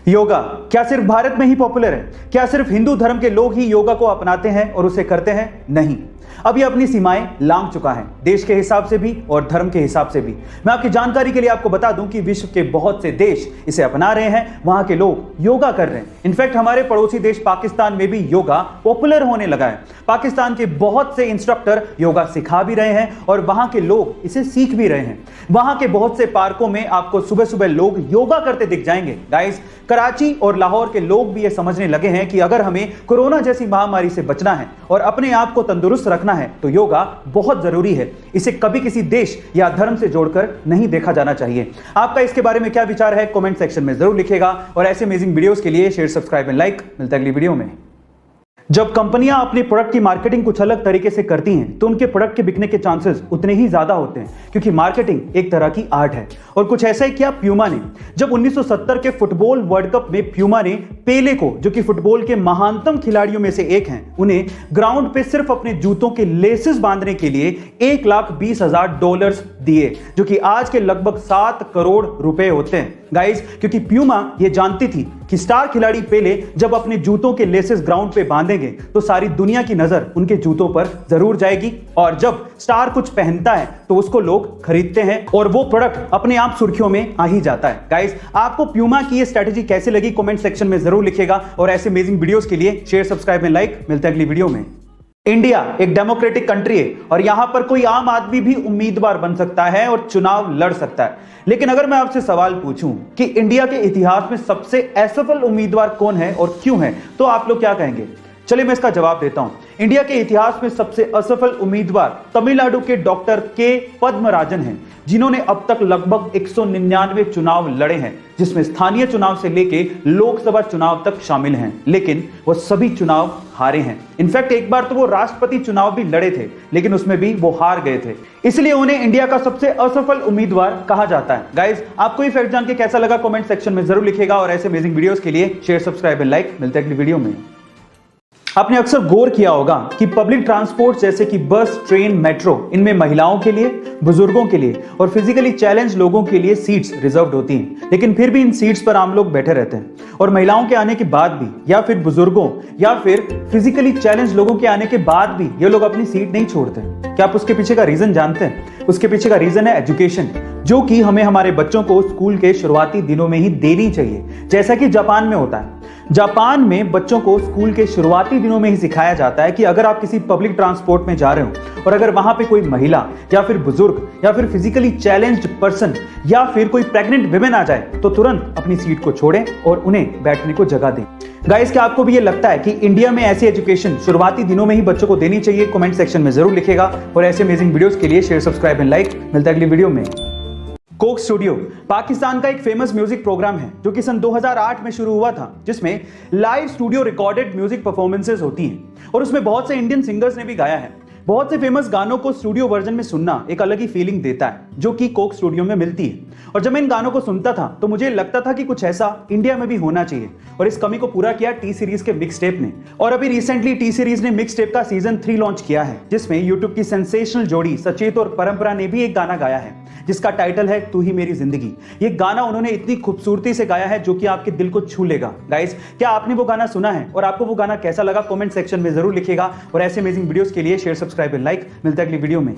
योगा क्या सिर्फ भारत में ही पॉपुलर है? क्या सिर्फ हिंदू धर्म के लोग ही योगा को अपनाते हैं और उसे करते हैं? नहीं, अब ये अपनी सीमाएं लांघ चुका है, देश के हिसाब से भी और धर्म के हिसाब से भी। मैं आपकी जानकारी के लिए आपको बता दूं कि विश्व के बहुत से देश इसे अपना रहे हैं, वहां के लोग योगा कर रहे हैं। इनफैक्ट हमारे पड़ोसी देश पाकिस्तान में भी योगा पॉपुलर होने लगा है। पाकिस्तान के बहुत से इंस्ट्रक्टर योगा सिखा भी रहे हैं और वहां के लोग इसे सीख भी रहे हैं। वहां के बहुत से पार्कों में आपको सुबह सुबह लोग योगा करते दिख जाएंगे। गाइस, कराची और लाहौर के लोग भी ये समझने लगे हैं कि अगर हमें कोरोना जैसी महामारी से बचना है और अपने आप को तंदुरुस्त रखना है तो योगा बहुत जरूरी है। इसे कभी किसी देश या धर्म से जोड़कर नहीं देखा जाना चाहिए। आपका इसके बारे में क्या विचार है, कमेंट सेक्शन में जरूर लिखिएगा और ऐसे अमेजिंग वीडियोस के लिए शेयर, सब्सक्राइब एंड लाइक। मिलता है अगली वीडियो में। जब कंपनियां अपने प्रोडक्ट की मार्केटिंग कुछ अलग तरीके से करती हैं तो उनके प्रोडक्ट के बिकने के चांसेस उतने ही ज्यादा होते हैं, क्योंकि मार्केटिंग एक तरह की आर्ट है। और कुछ ऐसा ही किया प्यूमा ने। जब 1970 के फुटबॉल वर्ल्ड कप में प्यूमा ने पेले को, जो कि फुटबॉल के महानतम खिलाड़ियों में से एक हैं, उन्हें ग्राउंड पे सिर्फ अपने जूतों के लेसेस बांधने के लिए $1,20,000 दिए, जो कि आज के लगभग 7 करोड़ रुपए होते हैं। गाइस, क्योंकि प्यूमा ये जानती थी कि स्टार खिलाड़ी पेले जब अपने जूतों के लेसेस ग्राउंड पे बांधेंगे तो सारी दुनिया की नजर उनके जूतों पर जरूर जाएगी, और जब स्टार कुछ पहनता है तो उसको लोग खरीदते हैं और वो प्रोडक्ट अपने आप सुर्खियों में आ ही जाता है। गाइस, आपको प्यूमा की ये स्ट्रेटजी कैसे लगी, कमेंट सेक्शन में जरूर लिखिएगा और ऐसे अमेजिंग वीडियोस के लिए शेयर, सब्सक्राइब एंड लाइक। मिलते हैं अगली वीडियो में। इंडिया एक डेमोक्रेटिक कंट्री है और यहां पर कोई आम आदमी भी उम्मीदवार बन सकता है और चुनाव लड़ सकता है। लेकिन अगर मैं आपसे सवाल पूछूं कि इंडिया के इतिहास में सबसे असफल उम्मीदवार कौन है और क्यों है, तो आप लोग क्या कहेंगे? चलिए मैं इसका जवाब देता हूं। इंडिया के इतिहास में सबसे असफल उम्मीदवार तमिलनाडु के डॉक्टर के पद्मराजन हैं, जिन्होंने अब तक लगभग 199 चुनाव लड़े हैं, जिसमें स्थानीय चुनाव से लेके लोकसभा चुनाव तक शामिल हैं, लेकिन वो सभी चुनाव हारे हैं। इनफैक्ट एक बार तो वो राष्ट्रपति चुनाव भी लड़े थे, लेकिन उसमें भी वो हार गए थे, इसलिए उन्हें इंडिया का सबसे असफल उम्मीदवार कहा जाता है। गाइस, आपको ये फैक्ट जान के कैसा लगा, कमेंट सेक्शन में जरूर लिखिएगा और ऐसे अमेजिंग वीडियोस के लिए शेयर, सब्सक्राइब एंड लाइक। मिलते हैं अगली वीडियो में। आपने अक्सर गौर किया होगा कि पब्लिक ट्रांसपोर्ट जैसे कि बस, ट्रेन, मेट्रो, इनमें महिलाओं के लिए, बुजुर्गों के लिए और फिजिकली चैलेंज लोगों के लिए सीट्स रिजर्व्ड होती हैं, लेकिन फिर भी इन सीट्स पर आम लोग बैठे रहते हैं। और महिलाओं के आने के बाद भी, या फिर बुजुर्गों या फिर फिजिकली चैलेंज लोगों के आने के बाद भी ये लोग अपनी सीट नहीं छोड़ते। क्या आप उसके पीछे का रीजन जानते हैं? उसके पीछे का रीजन है एजुकेशन, जो कि हमें हमारे बच्चों को स्कूल के शुरुआती दिनों में ही देनी चाहिए, जैसा कि जापान में होता है। जापान में बच्चों को स्कूल के शुरुआती दिनों में ही सिखाया जाता है कि अगर आप किसी पब्लिक ट्रांसपोर्ट में जा रहे हो और अगर वहां पे कोई महिला या फिर बुजुर्ग या फिर फिजिकली चैलेंज्ड पर्सन या फिर कोई प्रेग्नेंट विमेन आ जाए तो तुरंत अपनी सीट को छोड़ें और उन्हें बैठने को जगह दें। गाइस, क्या आपको भी ये लगता है कि इंडिया में ऐसी एजुकेशन शुरुआती दिनों में ही बच्चों को देनी चाहिए? कमेंट सेक्शन में जरूर लिखिएगा और ऐसे अमेजिंग वीडियोस के लिए शेयर, सब्सक्राइब एंड लाइक। मिलता है अगली वीडियो में। कोक स्टूडियो पाकिस्तान का एक फेमस म्यूजिक प्रोग्राम है जो कि सन 2008 में शुरू हुआ था, जिसमें live studio recorded music performances होती हैं और उसमें बहुत से इंडियन सिंगर्स ने भी गाया है। बहुत से फेमस गानों को स्टूडियो वर्जन में सुनना एक अलग ही फीलिंग देता है, जो कि कोक स्टूडियो में मिलती है। और जब मैं इन गानों को सुनता था तो मुझे लगता था कि कुछ ऐसा इंडिया में भी होना चाहिए, और इस कमी को पूरा किया टी सीरीज के मिक्स टेप ने। और अभी रिसेंटली टी सीरीज ने मिक्स टेप का सीजन 3 लॉन्च किया है, जिसमें यूट्यूब की सेंसेशनल जोड़ी सचेत और परंपरा ने भी एक गाना गाया है, जिसका टाइटल है तू ही मेरी जिंदगी। ये गाना उन्होंने इतनी खूबसूरती से गाया है जो कि आपके दिल को छू लेगा। गाइस, क्या आपने वो गाना सुना है और आपको वो गाना कैसा लगा? कमेंट सेक्शन में जरूर लिखिएगा और ऐसे अमेजिंग वीडियोस के लिए शेयर, सब्सक्राइब एंड लाइक। मिलता है अगली वीडियो में।